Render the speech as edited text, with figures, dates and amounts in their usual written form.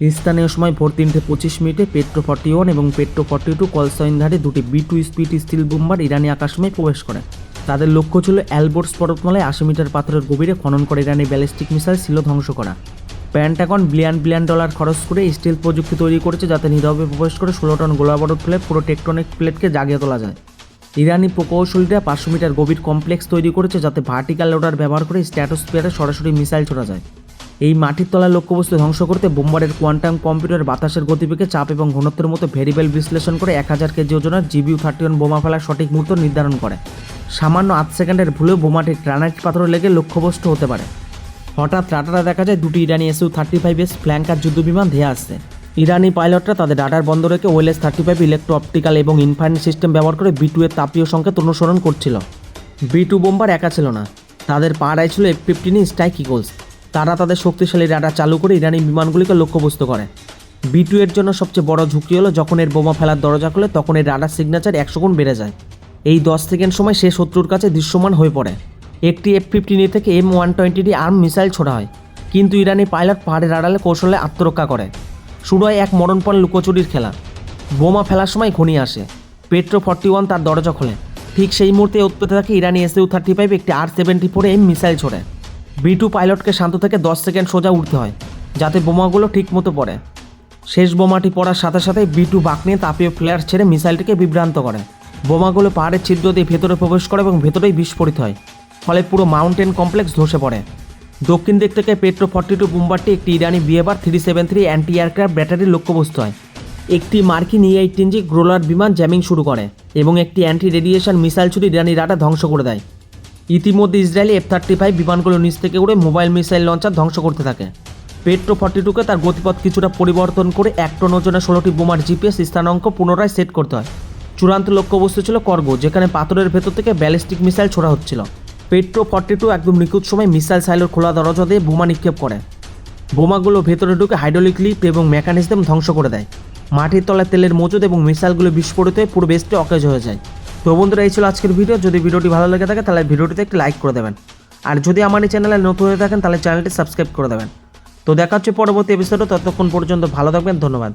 স্থানীয় সময় ভোর 3:25 পেট্রো 41 এবং পেট্রো 42 কলসইনধারে দুটি B2 স্পিড স্টিল বোম্বার ইরানি আকাশময় প্রবেশ করে। তাদের লক্ষ্য ছিল অ্যালবোর্স পর্বতমালায় 80 মিটার পাথরের গভীরে খনন করে ইরানি ব্যালিস্টিক মিসাইল ছিল ধ্বংস করা। পেন্টাগন বিলিয়ন ডলার খরচ করে স্টিল প্রযুক্তি তৈরি করেছে যাতে নীরবে প্রবেশ করে 16 টন গোলাবারুদ ফেলে পুরো টেকটনিক প্লেটকে জাগিয়ে তোলা যায়। ইরানি প্রকৌশলীরা 500 মিটার গভীর কমপ্লেক্স তৈরি করেছে যাতে ভার্টিক্যাল লোডার ব্যবহার করে স্ট্র্যাটোস্ফিয়ারে সরাসরি মিসাইল ছোড়া যায়। এই মাটির তলার লক্ষ্যবস্তু ধ্বংস করতে বোম্বারের কোয়ান্টাম কম্পিউটার বাতাসের গতিবেগে চাপ এবং ঘনত্বের মতো ভেরিয়েবল বিশ্লেষণ করে 1000 কেজি ওজনের GBU-31 বোমা ফেলার সঠিক মুহূর্ত নির্ধারণ করে। সামান্য 8 সেকেন্ডের ভুলেও বোমাটি গ্রানাইট পাথরে লেগে লক্ষ্যবস্তু হতে পারে। হঠাৎ রাডারে দেখা যায় দুটি ইরানি Su-35S ফ্ল্যাঙ্কার যুদ্ধবিমান ধেয়ে আসছে। ইরানি পাইলটরা তাদের রাডার বন্ধ রেখে OLS-35 ইলেকট্রো অপটিক্যাল এবং ইনফ্রারেড সিস্টেম ব্যবহার করে B2 এর তাপীয় সংকেত অনুসরণ করছিল। B2 বোম্বার একা ছিল না, তাদের পাড়ায় ছিল F-15 স্ট্রাইক ইগলস। তারা তাদের শক্তিশালী রাডার চালু করে ইরানি বিমানগুলিকে লক্ষ্যবস্তু করে। B2 এর জন্য সবচেয়ে বড় ঝুঁকি হলো যখন এর বোমা ফেলার দরজা খুলে তখন এর রাডার সিগনেচার 100 গুণ বেড়ে যায়। এই 10 সেকেন্ড সময় সে শত্রুর কাছে দৃশ্যমান হয়ে পড়ে। একটি F-15 থেকে M120D আর্ম মিসাইল ছোড়া হয়, কিন্তু ইরানি পাইলট পাহাড়ের আড়ালে কৌশলে আত্মরক্ষা করে। শুরু হয় এক মরণপণ লুকোচুরির খেলা। বোমা ফেলার সময় ঘনিয়ে আসে, পেট্রো 41 তার দরজা খোলে। ঠিক সেই মুহূর্তে উৎপেতে থাকে ইরানি Su-35 একটি R-74M মিসাইল ছোড়ে। B2 পাইলটকে শান্ত থেকে 10 সেকেন্ড সোজা উঠতে হয় যাতে বোমাগুলো ঠিক মতো পড়ে। শেষ বোমাটি পড়ার সাথে সাথে B2 বাঁক নিয়ে তাপীয় ফ্লেয়ার ছেড়ে মিসাইলটিকে বিভ্রান্ত করে। বোমাগুলো পাহাড়ের ছিদ্র দিয়ে ভেতরে প্রবেশ করে এবং ভেতরেই বিস্ফোরিত হয়, ফলে পুরো মাউন্টেন কমপ্লেক্স ধসে পড়ে। দক্ষিণ দিক থেকে পেট্রো 42 বোম্বারটি একটি ইরানি BAR-373 অ্যান্টি এয়ারক্রাফট ব্যাটারির লক্ষ্যবস্তু হয়। একটি মার্কিন E-18G গ্রোলার বিমান জ্যামিং শুরু করে এবং একটি অ্যান্টি রেডিয়েশন মিসাইল ছুরি ইরানি রাডার ধ্বংস করে দেয়। ইতিমধ্যে ইসরায়েলি F-35 বিমানগুলো নিচ থেকে উড়ে মোবাইল মিসাইল লঞ্চার ধ্বংস করতে থাকে। পেট্রো 42কে তার গতিপথ কিছুটা পরিবর্তন করে 1 টন ওজনের 16টি বোমার GPS স্থানাঙ্ক পুনরায় সেট করতে হয়। চূড়ান্ত লক্ষ্যবস্তু ছিল কর্গো, যেখানে পাথরের ভেতর থেকে ব্যালিস্টিক মিসাইল ছোড়া হচ্ছিল। পেট্রো 42 একদম নিখুঁত সময় মিসাইল সাইলোর খোলা দরজা দিয়ে বোমা নিক্ষেপ করে। বোমাগুলো ভেতরে ঢুকে হাইড্রোলিক লিফট এবং মেকানিজম ধ্বংস করে দেয়। মাটির তলায় তেলের মজুদ এবং মিসাইলগুলো বিস্ফোরিত হয়ে পুরো বেসটি অকেজ হয়ে যায়। তো বন্ধুরা, এই ছিল আজকের ভিডিও। যদি ভিডিওটি ভালো লেগে থাকে তাহলে ভিডিওটিতে একটি লাইক করে দেবেন, আর যদি আমার এই চ্যানেলে নতুন হয়ে থাকেন তাহলে চ্যানেলটি সাবস্ক্রাইব করে দেবেন। তো দেখা হচ্ছে পরবর্তী এপিসোডে, ততক্ষণ পর্যন্ত ভালো থাকবেন। ধন্যবাদ।